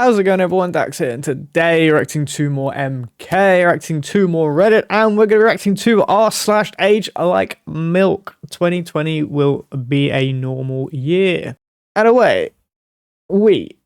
How's it going, everyone? Dax here, and today reacting to more MK, reacting to more Reddit, and we're going to be reacting to r/Agedlikemilk. 2020 will be a normal year. And away we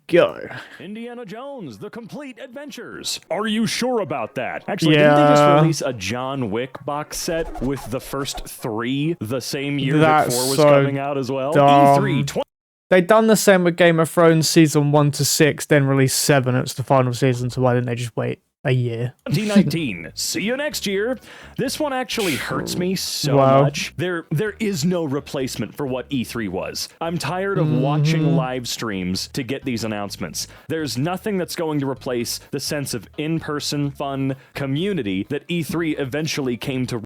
go. Indiana Jones, The Complete Adventures. Are you sure about that? Actually, didn't they just release a John Wick box set with the first 3 the same year that 4 was coming out as well? E3 They done the same with Game of Thrones season 1 to 6, then released 7. It's the final season, so why didn't they just wait a year? 2019. See you next year. This one actually hurts me so much. There is no replacement for what E3 was. I'm tired of watching live streams to get these announcements. There's nothing that's going to replace the sense of in-person fun community that E3 eventually came to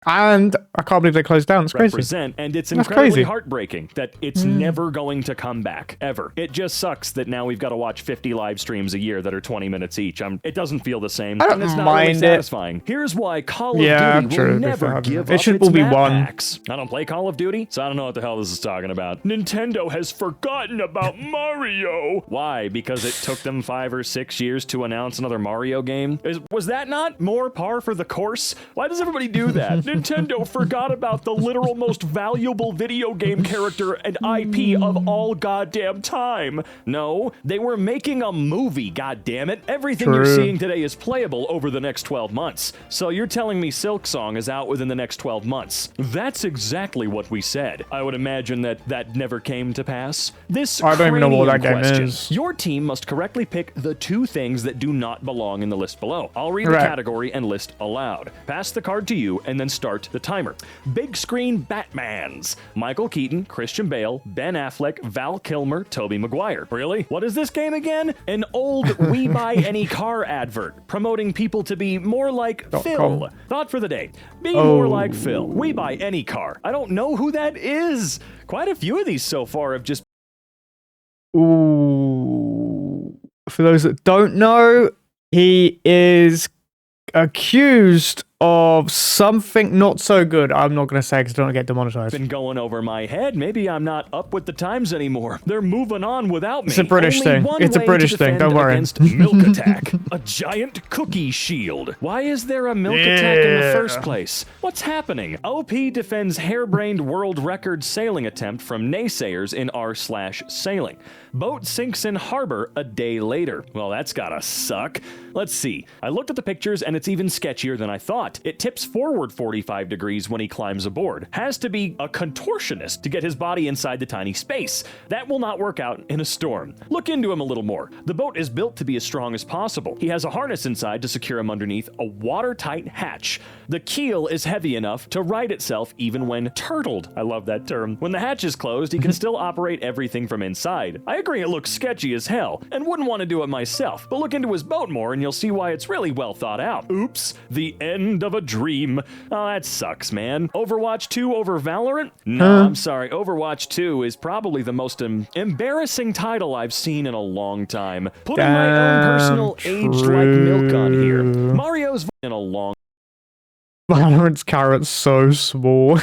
And I can't believe they closed down. It's crazy. And it's incredibly heartbreaking that it's never going to come back, ever. It just sucks that now we've got to watch 50 live streams a year that are 20 minutes each. It doesn't feel the same. I don't and it's not mind really satisfying. Here's why Call of Duty will never give up its map packs. I don't play Call of Duty, so I don't know what the hell this is talking about. Nintendo has forgotten about Mario. Why? Because it took them 5 or 6 years to announce another Mario game? Was that not more par for the course? Why does everybody do that? Nintendo forgot about the literal most valuable video game character and IP of all goddamn time. No, they were making a movie, goddammit. Everything you're seeing today is playable over the next 12 months. So you're telling me Silk Song is out within the next 12 months. That's exactly what we said. I would imagine that never came to pass. I don't even know what that game is. Your team must correctly pick the 2 things that do not belong in the list below. I'll read the category and list aloud. Pass the card to you and then start the timer. Big screen Batmans. Michael Keaton, Christian Bale, Ben Affleck, Val Kilmer, Tobey Maguire. Really? What is this game again? An old We Buy Any Car advert promoting people to be more like Phil. Thought for the day. Be more like Phil. We Buy Any Car. I don't know who that is. Quite a few of these so far have just... Ooh. For those that don't know, he is accused of something not so good. I'm not going to say because I don't want to get demonetized. Been going over my head. Maybe I'm not up with the times anymore. They're moving on without me. It's a British thing. It's a British thing. Don't worry. Against Milk Attack, a giant cookie shield. Why is there a Milk Attack in the first place? What's happening? OP defends harebrained world record sailing attempt from naysayers in r/sailing. Boat sinks in harbor a day later. Well, that's gotta suck. Let's see. I looked at the pictures and it's even sketchier than I thought. It tips forward 45 degrees when he climbs aboard. Has to be a contortionist to get his body inside the tiny space. That will not work out in a storm. Look into him a little more. The boat is built to be as strong as possible. He has a harness inside to secure him underneath a watertight hatch. The keel is heavy enough to right itself even when turtled. I love that term. When the hatch is closed, he can still operate everything from inside. I agree it looks sketchy as hell, and wouldn't want to do it myself, but look into his boat more and you'll see why it's really well thought out. Oops, the end of a dream. Oh, that sucks, man. Overwatch 2 over Valorant? No, I'm sorry. Overwatch 2 is probably the most embarrassing title I've seen in a long time. Putting my own personal aged like milk on here. Mario's in a long... Valorant's carrot's so small.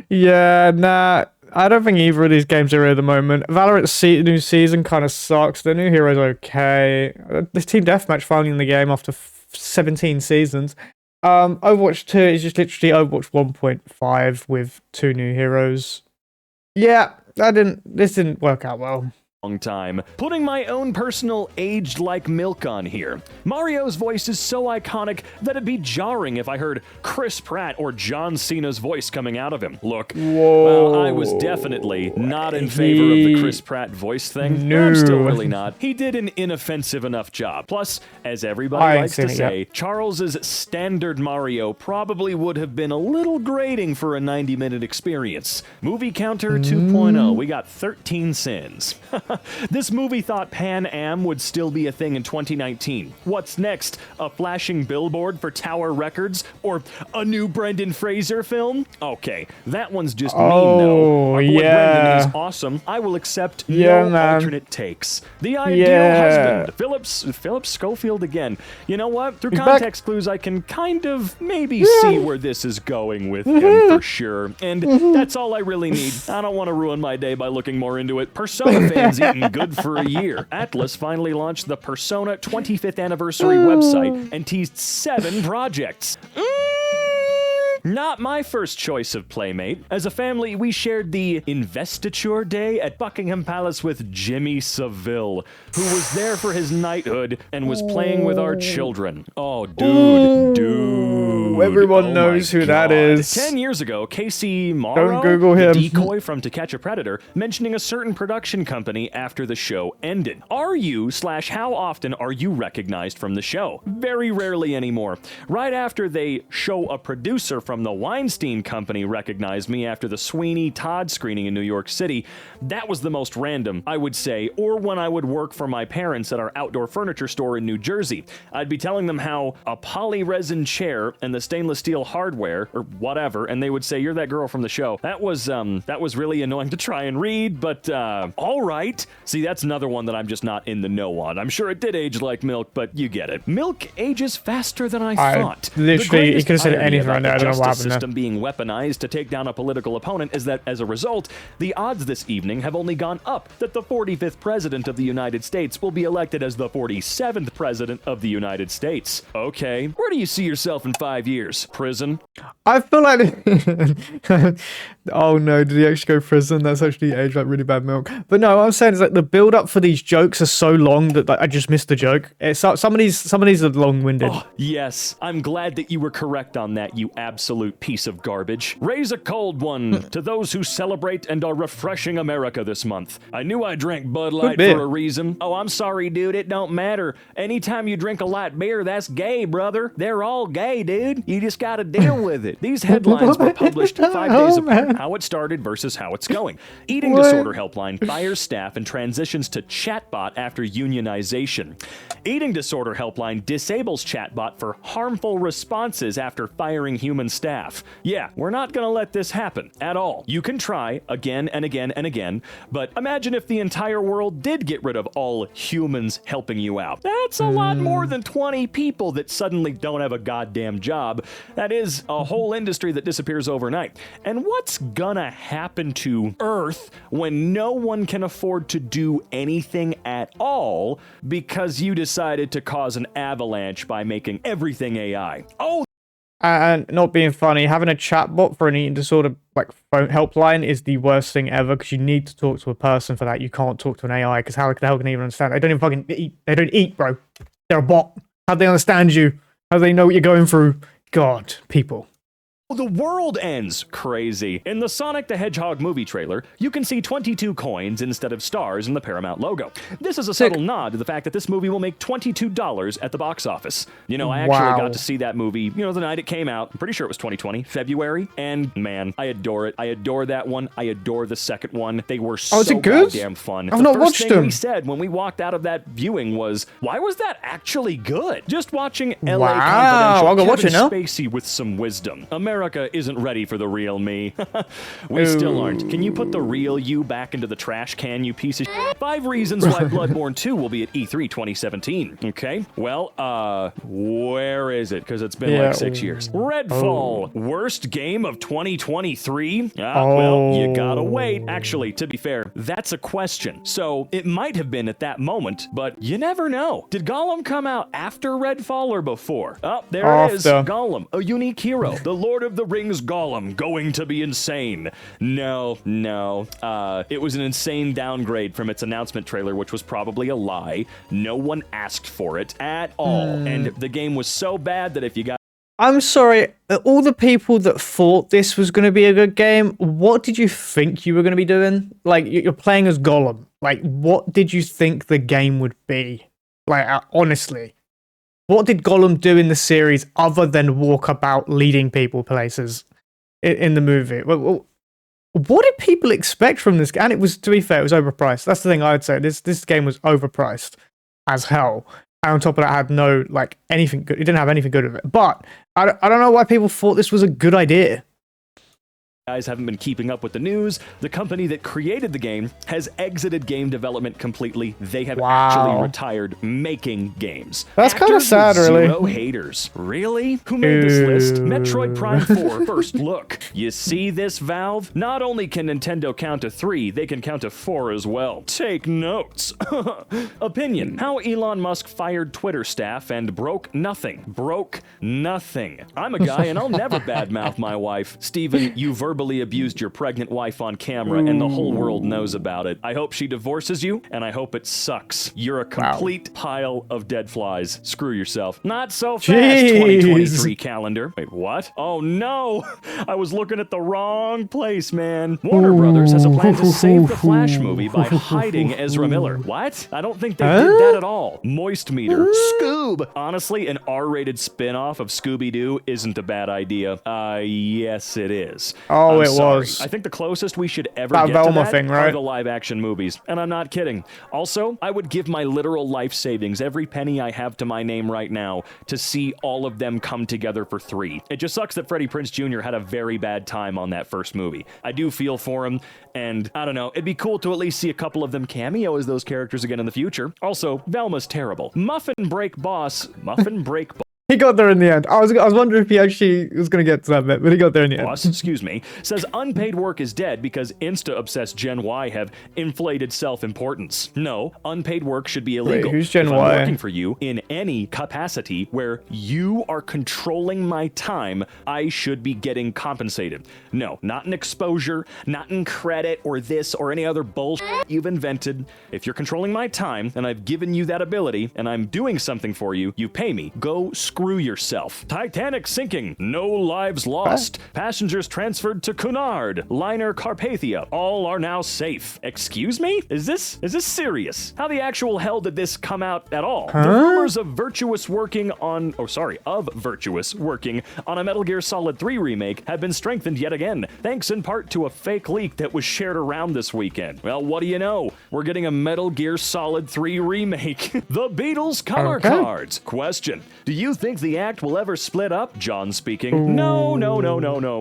Yeah, nah. I don't think either of these games are at the moment. Valorant's new season kind of sucks. The new hero's okay. This Team Deathmatch finally in the game after 17 seasons. Overwatch 2 is just literally Overwatch 1.5 with 2 new heroes. Yeah, this didn't work out well. Time. Putting my own personal aged like milk on here. Mario's voice is so iconic that it'd be jarring if I heard Chris Pratt or John Cena's voice coming out of him. Look, well, I was definitely not in favor of the Chris Pratt voice thing. No. I'm still really not. He did an inoffensive enough job. Plus, as everybody likes to say, Charles's standard Mario probably would have been a little grating for a 90-minute experience. Movie counter 2.0. We got 13 sins. This movie thought Pan Am would still be a thing in 2019. What's next? A flashing billboard for Tower Records? Or a new Brendan Fraser film? Okay, that one's just mean, though. Brendan is awesome. I will accept no alternate takes. The ideal husband. Philip Schofield again. You know what? Through context clues, I can kind of maybe see where this is going with him for sure. And that's all I really need. I don't want to ruin my day by looking more into it. Persona fans Everyone's eaten good for a year. Atlas finally launched the Persona 25th anniversary website and teased 7 projects. Not my first choice of playmate. As a family, we shared the investiture day at Buckingham Palace with Jimmy Savile, who was there for his knighthood and was playing with our children. Oh, dude. Everyone knows who that is. 10 years ago, Casey Morrow, Don't Google him. the decoy from To Catch a Predator, mentioning a certain production company after the show ended. How often are you recognized from the show? Very rarely anymore. Right after they show a producer from the Weinstein Company recognized me after the Sweeney Todd screening in New York City. That was the most random, I would say, or when I would work for my parents at our outdoor furniture store in New Jersey. I'd be telling them how a poly-resin chair and the stainless steel hardware, or whatever, and they would say, "You're that girl from the show." That was really annoying to try and read, but all right. See, that's another one that I'm just not in the know on. I'm sure it did age like milk, but you get it. Milk ages faster than I thought. Literally, you could have said anything right now. I don't know what happened system being weaponized to take down a political opponent is that, as a result, the odds this evening have only gone up that the 45th president of the United States will be elected as the 47th president of the United States. Okay, where do you see yourself in 5 years? Prison? I feel like... Oh no, did he actually go to prison? That's actually aged like really bad milk. But no, what I'm saying is like the build-up for these jokes are so long that like, I just missed the joke. Some of these are long-winded. Oh, yes, I'm glad that you were correct on that, you absolute piece of garbage. Raise a cold one to those who celebrate and are refreshing America this month. I knew I drank Bud Light for a reason. Oh, I'm sorry, dude, it don't matter. Anytime you drink a light beer, that's gay, brother. They're all gay, dude. You just gotta deal with it. These headlines were published 5 days apart. How it started versus how it's going. Eating Disorder Helpline fires staff and transitions to chatbot after unionization. Eating Disorder Helpline disables chatbot for harmful responses after firing human staff. Yeah, we're not gonna let this happen at all. You can try again and again and again, but imagine if the entire world did get rid of all humans helping you out. That's a lot more than 20 people that suddenly don't have a goddamn job. That is a whole industry that disappears overnight. And what's gonna happen to Earth when no one can afford to do anything at all because you decided to cause an avalanche by making everything AI? Oh, and not being funny, having a chatbot for an eating disorder like phone helpline is the worst thing ever because you need to talk to a person for that. You can't talk to an AI because how the hell can they even understand? They don't even fucking eat. They don't eat, bro. They're a bot. How do they understand you? How do they know what you're going through? God, people. the world ends. Crazy. In the Sonic the Hedgehog movie trailer, you can see 22 coins instead of stars in the Paramount logo. This is a subtle nod to the fact that this movie will make $22 at the box office. You know, I actually got to see that movie, the night it came out. I'm pretty sure it was 2020, February. And man, I adore it. I adore that one. I adore the second one. They were so goddamn fun. I've not watched them. The first thing we said when we walked out of that viewing was, why was that actually good? Just watching LA Confidential, I'll go watch it now. Spacey with some wisdom. America isn't ready for the real me. We still aren't. Can you put the real you back into the trash can, you piece of shit? 5 reasons why Bloodborne 2 will be at E3 2017. Okay, well, where is it? Because it's been like 6 years. Redfall, worst game of 2023? Well, you gotta wait. Actually, to be fair, that's a question. So, it might have been at that moment, but you never know. Did Gollum come out after Redfall or before? Oh, there it is. Gollum, a unique hero. The Lord of the Rings Gollum, going to be insane. No. It was an insane downgrade from its announcement trailer, which was probably a lie. No one asked for it at all. And the game was so bad that if you got... I'm sorry, all the people that thought this was going to be a good game, what did you think you were going to be doing? Like, you're playing as Gollum. Like, what did you think the game would be? Like, honestly. What did Gollum do in the series other than walk about leading people places in the movie? Well, what did people expect from this game? And it was, to be fair, it was overpriced. That's the thing I'd say. This game was overpriced as hell. And on top of that, had no, anything good. It didn't have anything good with it. But I don't know why people thought this was a good idea. guys haven't been keeping up with the news, the company that created the game has exited game development completely. They have actually retired making games. That's kind of sad, really. Zero haters. Really? Who made this list? Metroid Prime 4, first look. You see this, Valve? Not only can Nintendo count to 3, they can count to 4 as well. Take notes. Opinion. How Elon Musk fired Twitter staff and broke nothing. Broke nothing. I'm a guy and I'll never badmouth my wife. Steven, you verbally abused your pregnant wife on camera and the whole world knows about it. I hope she divorces you and I hope it sucks. You're a complete pile of dead flies. Screw yourself. Not so fast, 2023 calendar. Wait, what? Oh no! I was looking at the wrong place, man. Warner Brothers has a plan to save the Flash movie by hiding Ezra Miller. What? I don't think they did that at all. Moist Meter. Scoob! Honestly, an R-rated spin-off of Scooby-Doo isn't a bad idea. Yes it is. Oh, I'm it sorry. was. I think the closest we should ever That get Velma to that thing, are right? the live-action movies. And I'm not kidding. Also, I would give my literal life savings, every penny I have to my name right now, to see all of them come together for 3. It just sucks that Freddie Prinze Jr. had a very bad time on that first movie. I do feel for him, and I don't know, it'd be cool to at least see a couple of them cameo as those characters again in the future. Also, Velma's terrible. Muffin Break Boss. He got there in the end. I was wondering if he actually was going to get to that bit, but he got there in the end. Boss, excuse me, says unpaid work is dead because Insta-obsessed Gen Y have inflated self-importance. No, unpaid work should be illegal. Wait, who's Gen if Y? I'm working for you in any capacity where you are controlling my time, I should be getting compensated. No, not in exposure, not in credit or this or any other bullshit you've invented. If you're controlling my time and I've given you that ability and I'm doing something for you, you pay me. Go screw yourself. Titanic sinking. No lives lost. Passengers transferred to Cunard. Liner Carpathia. All are now safe. Excuse me? Is this serious? How the actual hell did this come out at all? The rumors of Virtuous working on a Metal Gear Solid 3 remake have been strengthened yet again, thanks in part to a fake leak that was shared around this weekend. Well, what do you know? We're getting a Metal Gear Solid 3 remake. The Beatles color cards. Question. Do you think the act will ever split up? John speaking. No.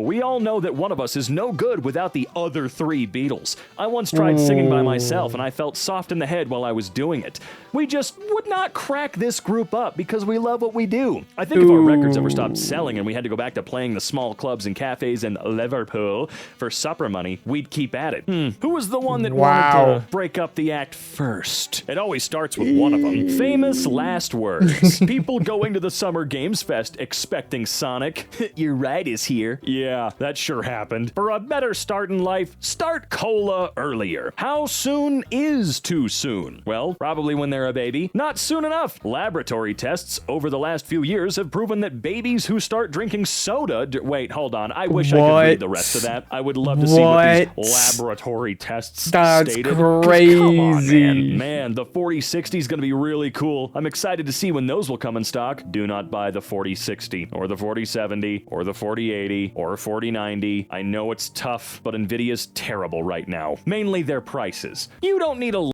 We all know that one of us is no good without the other 3 Beatles. I once tried singing by myself and I felt soft in the head while I was doing it. We just would not crack this group up because we love what we do. I think if our records ever stopped selling and we had to go back to playing the small clubs and cafes in Liverpool for supper money, we'd keep at it. Who was the one that wanted to break up the act first? It always starts with one of them. Famous last words. People going to the Summer Games Fest expecting Sonic. Your ride is here. Yeah, that sure happened. For a better start in life, start cola earlier. How soon is too soon? Well, probably when they're a baby. Not soon enough. Laboratory tests over the last few years have proven that babies who start drinking soda... Wait, hold on. I wish I could read the rest of that. I would love to see what these laboratory tests stated. Crazy. Come on, man. Man, the 4060 is going to be really cool. I'm excited to see when those will come in stock. Do not buy the 4060 or the 4070 or the 4080 or 4090. I know it's tough, but Nvidia's terrible right now. Mainly their prices. You don't need a...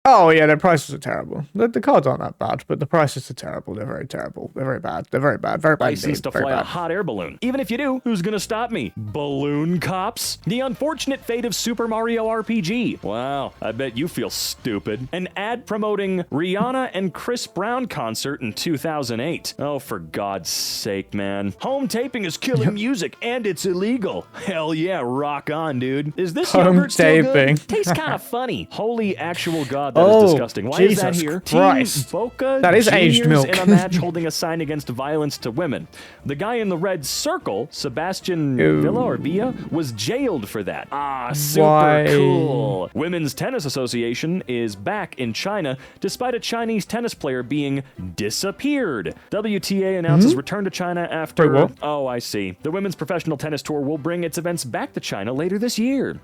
Oh, yeah, their prices are terrible. The cards aren't that bad, but the prices are terrible. They're very terrible. They're very bad. They're very bad. Very bad. License to fly a hot air balloon. Even if you do, who's gonna stop me? Balloon cops? The unfortunate fate of Super Mario RPG. Wow, I bet you feel stupid. An ad promoting Rihanna and Chris Brown concert in 2008. Oh, for God's sake, man. Home taping is killing music, and it's illegal. Hell yeah, rock on, dude. Is this yogurt still good? Tastes kind of funny. Holy actual God, that is disgusting. Why is that here? Christ. Team Boca That is aged Juniors milk. in a match holding a sign against violence to women. The guy in the red circle, Sebastian Villa, was jailed for that. Ah, super cool. Women's Tennis Association is back in China despite a Chinese tennis player being disappeared. WTA announces return to China after... Wait, what? Oh, I see. The Women's Professional Tennis Tour will bring its events back to China later this year.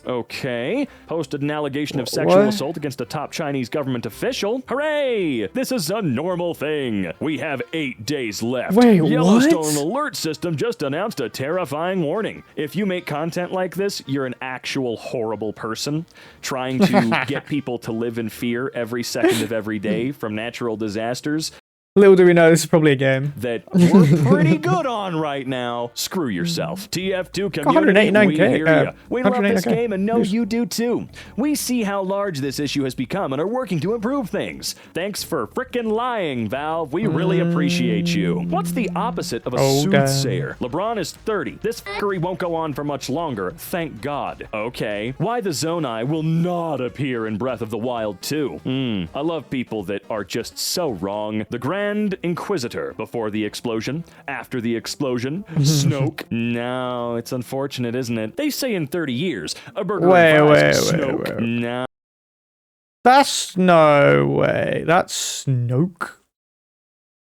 Okay. Posted an allegation of sexual assault against a top Chinese government official. Hooray! This is a normal thing. We have 8 days left. Wait, Yellowstone Alert System just announced a terrifying warning. If you make content like this, you're an actual horrible person trying to get people to live in fear every second of every day from natural disasters. Little do we know, this is probably a game. that we're pretty good on right now. Screw yourself. TF2 community, 189K, we hear ya. We love this 189K. game and know you do too. We see how large this issue has become and are working to improve things. Thanks for frickin' lying, Valve. We really appreciate you. What's the opposite of a Okay. soothsayer? LeBron is 30. This fuckery won't go on for much longer, thank God. Okay. Why the Zonai will not appear in Breath of the Wild 2. I love people that are just so wrong. The Grand Inquisitor before the explosion, after the explosion, Snoke. No, it's unfortunate, isn't it? They say in 30 years, a burger and fries, Snoke. No. That's no way. That's Snoke.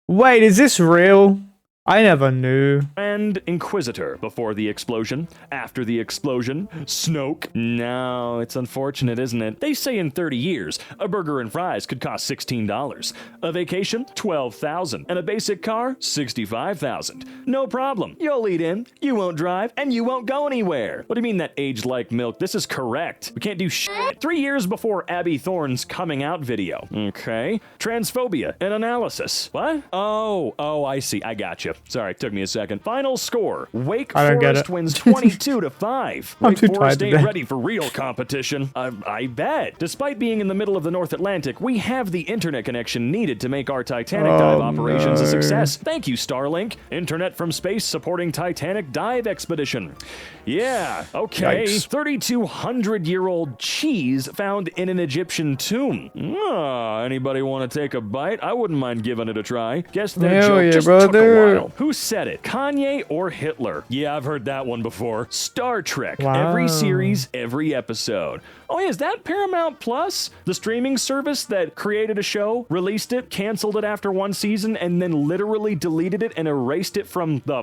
Wait, is this real? I never knew. Grand Inquisitor before the explosion, after the explosion, Snoke. No, it's unfortunate, isn't it? They say in 30 years, a burger and fries could cost $16. A vacation, $12,000. And a basic car, $65,000. No problem. You'll eat in, you won't drive, and you won't go anywhere. What do you mean that aged like milk? This is correct. We can't do shit. 3 years before Abby Thorne's coming out video. Okay. Transphobia and analysis. What? Oh, I see. I gotcha. Sorry, it took me a second. Final score. Wake I don't get Forest it. wins 22-5. I'm Wake too Forest tired ain't today. ready for real competition. I bet. Despite being in the middle of the North Atlantic, we have the internet connection needed to make our Titanic dive operations a no. success. Thank you, Starlink. Internet from space supporting Titanic dive expedition. Yeah, okay. Yikes. 3,200-year-old cheese found in an Egyptian tomb. Anybody want to take a bite? I wouldn't mind giving it a try. Guess their Hell joke yeah, just took a brother. while. Who said it? Kanye or Hitler? Yeah, I've heard that one before. Star Trek. Wow. Every series, every episode. Oh, yeah, is that Paramount Plus? The streaming service that created a show, released it, canceled it after one season, and then literally deleted it and erased it from the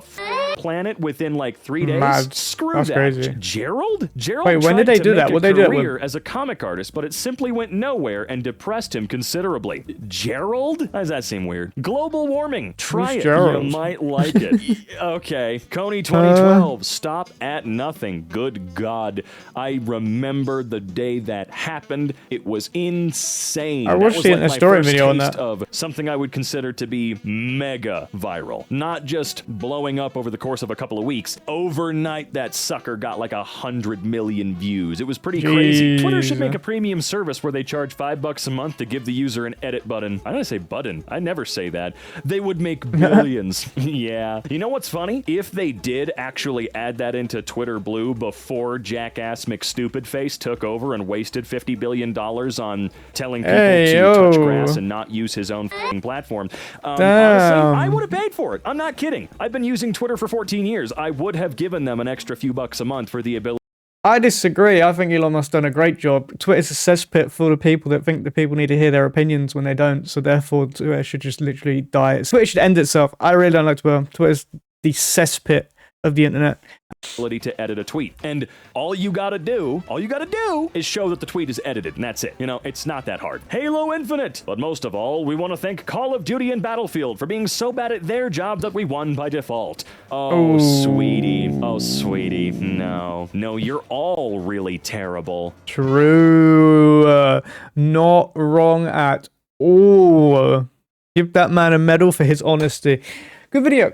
planet within like 3 days? Mad. Screw That's that. crazy. Gerald? Gerald Wait, when tried did they to do that? make What'd a they do it with? career as a comic artist, but it simply went nowhere and depressed him considerably. Gerald? Why does that seem weird? Global warming. Try Who's it. Gerald? You might like it. Okay. Coney 2012. Stop at nothing. Good God. I remember the day that happened. It was insane. I That watched was the like my story first video on taste that. of something I would consider to be mega viral. Not just blowing up over the course of a couple of weeks. Overnight, that sucker got like 100 million views. It was pretty crazy. Twitter should make a premium service where they charge $5 a month to give the user an edit button. I don't say button. I never say that. They would make billions. Yeah. You know what's funny? If they did actually add that into Twitter Blue before jackass McStupidface took over and wasted $50 billion on telling people Hey, to touch yo. grass and not use his own f***ing platform, honestly, I would have paid for it. I'm not kidding. I've been using Twitter for 14 years. I would have given them an extra few bucks a month for the ability I disagree. I think Elon Musk's done a great job. Twitter's a cesspit full of people that think that people need to hear their opinions when they don't. So therefore, Twitter should just literally die. Twitter should end itself. I really don't like Twitter. Twitter's the cesspit of the internet. to edit a tweet. And all you gotta do is show that the tweet is edited, and that's it. You know, it's not that hard. Halo Infinite! But most of all, we want to thank Call of Duty and Battlefield for being so bad at their job that we won by default. Oh, sweetie. Oh, sweetie. No, you're all really terrible. True. Not wrong at all. Give that man a medal for his honesty. Good video.